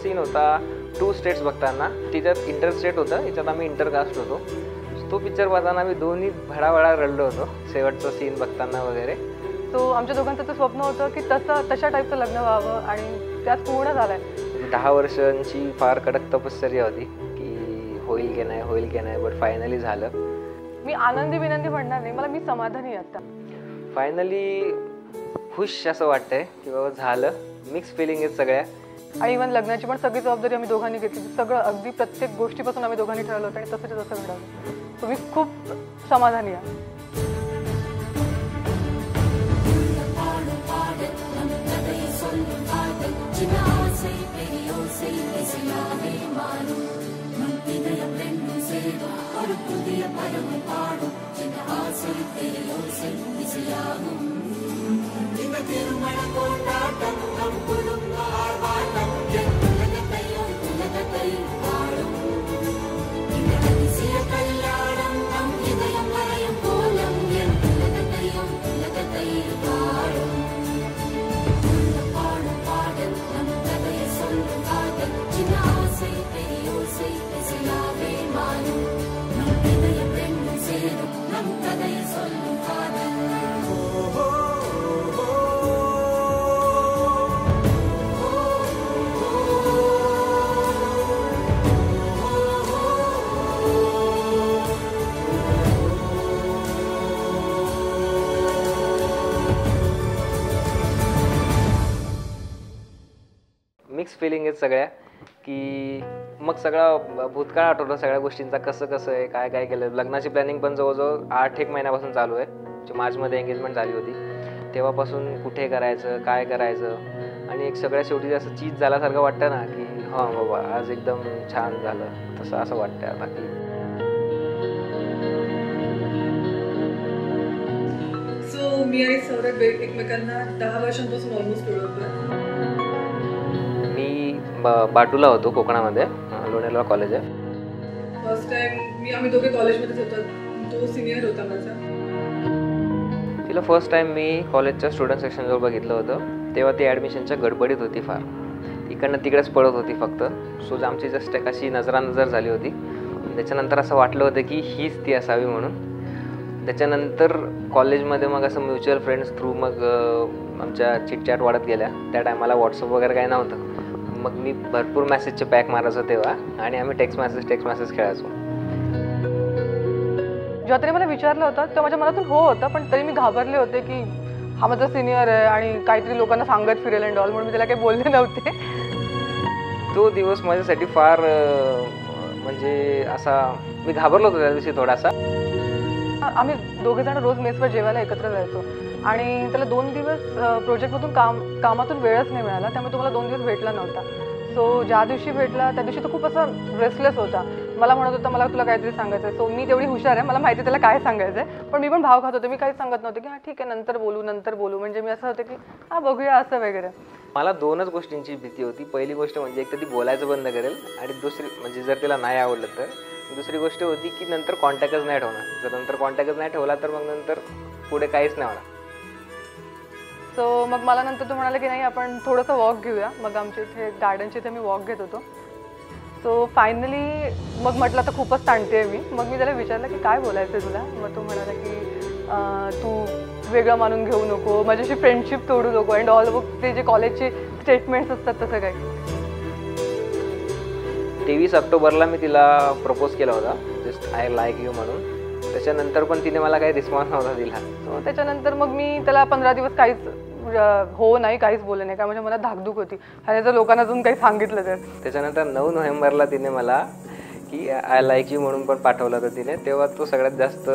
Scene होता 2 states बघताना, तिच्यात इंटर स्टेट होतं, याच्यात आम्ही इंटरकास्ट होतो. तो पिक्चर पाहताना आम्ही दोन्ही भडाभडा रडलो होतो शेवटचा सीन बघताना वगैरे. तो आमच्या दोघांचं तर स्वप्न होतं की तशा टाईपचं लग्न व्हावं आणि त्यात पूर्ण झालंय. 10 वर्षांची फार कडक तपश्चर्या होती की होईल की नाही, बट फायनली झालं. मी आनंदी विनंदी म्हणणार नाही, मी समाधानी आहे आता. फायनली खुश असं वाटतंय की बाबा झालं. मिक्स फिलिंग आहेत सगळ्या. आणि इव्हन लग्नाची पण सगळी जबाबदारी आम्ही दोघांनी घेतली. सगळं अगदी प्रत्येक गोष्टीपासून आम्ही दोघांनी ठरवलं होतं आणि तसं घडवलं. सो मी खूप समाधानी आहे. मिक्स फिलिंग आहेत सगळ्या की मग सगळा भूतकाळ आठवतो सगळ्या गोष्टींचा, कसं आहे, काय केलं. लग्नाची प्लॅनिंग पण जवळजवळ 8-1 महिन्यापासून चालू आहे. मार्चमध्ये एंगेजमेंट झाली होती, तेव्हापासून कुठे करायचं, काय करायचं, आणि एक सगळ्या शेवटी असं चीज झाल्यासारखं वाटतं ना की हां बाबा आज एकदम छान झालं, तसं असं वाटतं आता की. सो मी आणि सौरभ एकमेकांना 10 वर्षांपासून ऑलमोस्ट ओळखतो. मी बाटूला होतो कोकणामध्ये, लोणेला कॉलेज आहे. फर्स्ट टाइम आम्ही दोघे कॉलेजमध्येच होतो. तो सिनियर होता माझा. तिला फर्स्ट टाइम मी कॉलेजच्या स्टुडंट सेक्शनजवळ बघितलं होतं. तेव्हा ती ॲडमिशनच्या गडबडीत होती फार, इकडनं तिकडेच पळत होती फक्त. सो आमची जस्ट एक अशी नजरानजर झाली होती. त्याच्यानंतर असं वाटलं होतं की हीच ती असावी म्हणून. त्याच्यानंतर कॉलेजमध्ये मग असं म्युच्युअल फ्रेंड्स थ्रू मग आमच्या चिटचॅट वाढत गेल्या. त्या टायमाला व्हॉट्सअप वगैरे काही नव्हतं. मग मी भरपूर मेसेजचे पॅक मारायचो तेव्हा, आणि आम्ही टेक्स्ट मेसेज खेळायचो. जेव्हा तरी मला विचारलं होतं तेव्हा माझ्या मनातून हो होतं, पण तरी मी घाबरले होते की हा माझा सिनियर आहे आणि काहीतरी लोकांना सांगत फिरेल अँड ऑल, म्हणून मी त्याला काही बोलले नव्हते. तो दिवस माझ्यासाठी फार म्हणजे असा मी घाबरलो होतो त्या दिवशी थोडासा. आम्ही दोघेजण रोज मेसवर जेवायला एकत्र जायचो आणि त्याला 2 दिवस प्रोजेक्टमधून कामातून वेळच नाही मिळाला, त्यामुळे तो मला 2 दिवस भेटला नव्हता. सो ज्या दिवशी भेटला त्या दिवशी तो खूप असा रेस्टलेस होता. मला म्हणत होता मला तुला काहीतरी सांगायचं आहे. सो मी तेवढी हुशार आहे, मला माहिती आहे त्याला काय सांगायचं आहे, पण मी पण भाव खात होते. मी काहीच सांगत नव्हते की हां ठीक आहे नंतर बोलू, म्हणजे मी असं होतं की हां बघूया असं वगैरे. मला 2च गोष्टींची भीती होती. पहिली गोष्ट म्हणजे एक तर ती बोलायचं बंद करेल, आणि दुसरी म्हणजे जर तिला नाही आवडलं तर. दुसरी गोष्ट होती की नंतर कॉन्टॅक्टच नाही ठेवणार. जर नंतर कॉन्टॅक्टच नाही ठेवला तर मग नंतर पुढे काहीच नाही होणार. सो मग मला नंतर तो म्हणाला की नाही आपण थोडंसं वॉक घेऊया. मग आमच्या इथे गार्डनच्या इथे मी वॉक घेत होतो. सो फायनली मग म्हटलं तर खूपच ताणते मी. मग मी त्याला विचारलं की काय बोलायचं आहे तुला. मग तो म्हणाला की तू वेगळं मानून घेऊ नको, माझ्याशी फ्रेंडशिप तोडू नको अँड ऑल. ते जे कॉलेजचे स्टेटमेंट्स असतात तसं काही. 23 ऑक्टोबरला मी तिला प्रपोज केला होता, जस्ट आय लाईक यू म्हणून. त्याच्यानंतर पण तिने मला काही रिस्पॉन्स नव्हता दिला. सो त्याच्यानंतर मग मी त्याला 15 दिवस काहीच हो नाही काहीच बोलले नाही, काय माझ्या मनात धाकधूक होती आणि जर लोकांना अजून काही सांगितलं तर. त्याच्यानंतर 9 नोव्हेंबरला तिने मला की आय लाईक यू म्हणून पण पाठवलं होतं तिने. तेव्हा तो सगळ्यात जास्त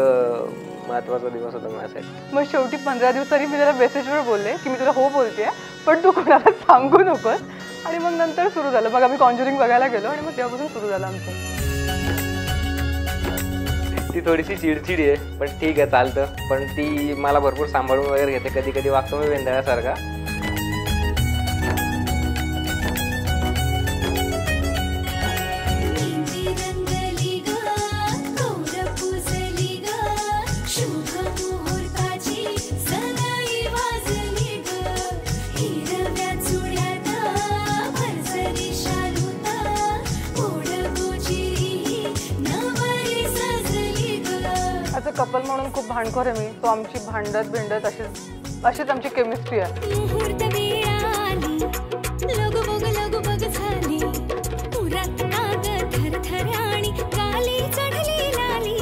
महत्त्वाचा दिवस होता माझ्यासाठी. मग शेवटी 15 दिवसांनी मी त्याला मेसेजवर बोलले की मी तुला हो बोलते पण तू कोणाला सांगू नकोस. आणि मग नंतर सुरू झालं. मग आम्ही कॉन्ज्युरिंग बघायला गेलो आणि मग तेव्हापासून सुरू झालं आमचं. ती थोडीशी चिडचिडी आहे, पण ठीक आहे चालतं. पण ती मला भरपूर सांभाळून वगैरे घेते. कधी कधी वागतो मी वेंदळ्यासारखा. कपल म्हणून खूप भांडखोर आहे मी. सो आमची भांडत भिंडत अशीच आमची केमिस्ट्री आहे. मुहूर्त वेळ आली, लगबग झाली, पुरात काग थरथर आणि काली चढली लाली,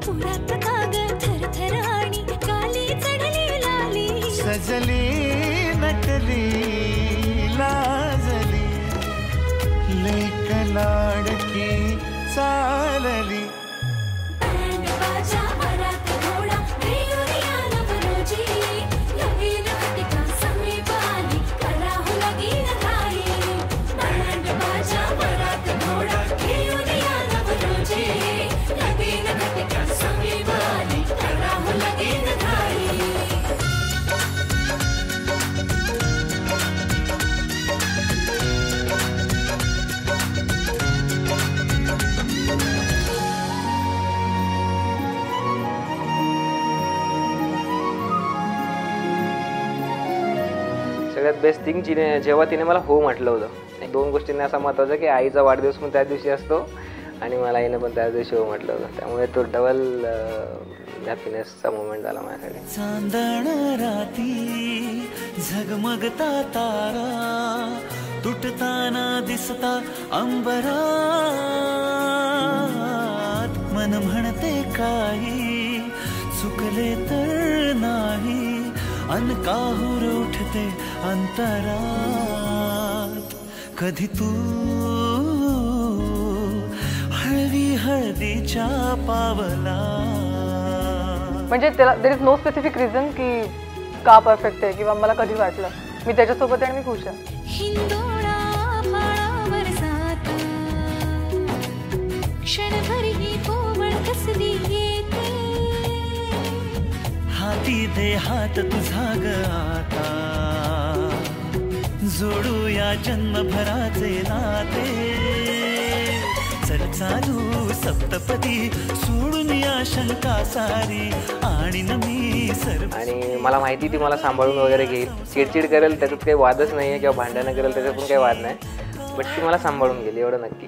पुरात काग थरथर आणि काली चढली लाली. सजली नटली लाजली, लेक लाडकी चालली. बाजा वरात घोडा रेवरिया नवरोजी, लगीन घटिका समीप आली, कराहू लगीन घाई. बाजा वरात घोडा रेवरिया नवरोजी, लगीन घटिका समीप आली, कराहू लगीन घाई. सगळ्यात बेस्ट थिंग जेव्हा तिने मला हो म्हटलं होतं. एक 2 गोष्टींनी असा महत्त्वाचा की आईचा वाढदिवस पण त्याच दिवशी असतो आणि मला आईनं पण त्याच दिवशी हो म्हटलं होतं. त्यामुळे तो डबल हॅपीनेसचा मोमेंट झाला माझ्यासाठी. चांदण राती झगमगता तारा, तुटताना दिसता अंबरात. मन म्हणते काही चुकले तर नाही, अन काहूर उठते अंतरात. कधी तू हळवी हळदीच्या पावला. म्हणजे त्याला there is no specific reason की का परफेक्ट आहे किंवा मला कधी वाटलं. मी त्याच्यासोबत आहे आणि मी खुश आहे. हिंदोळा फाळावर जाता, क्षणभर ही कोवळ कसली येते. हाती दे हात तुझा ग आता, जोडूया जन्मभराचे नाते. चल चालू सप्तपदी, सोडून या शंका सारी, आणि मी सर्व. आणि मला माहिती ती मला सांभाळून वगैरे घेईल. चिडचिड करेल त्याच्यात काही वादच नाही आहे, किंवा भांडणं करेल त्याच्यात पण काही वाद नाही, बट ती मला सांभाळून गेली एवढं नक्की.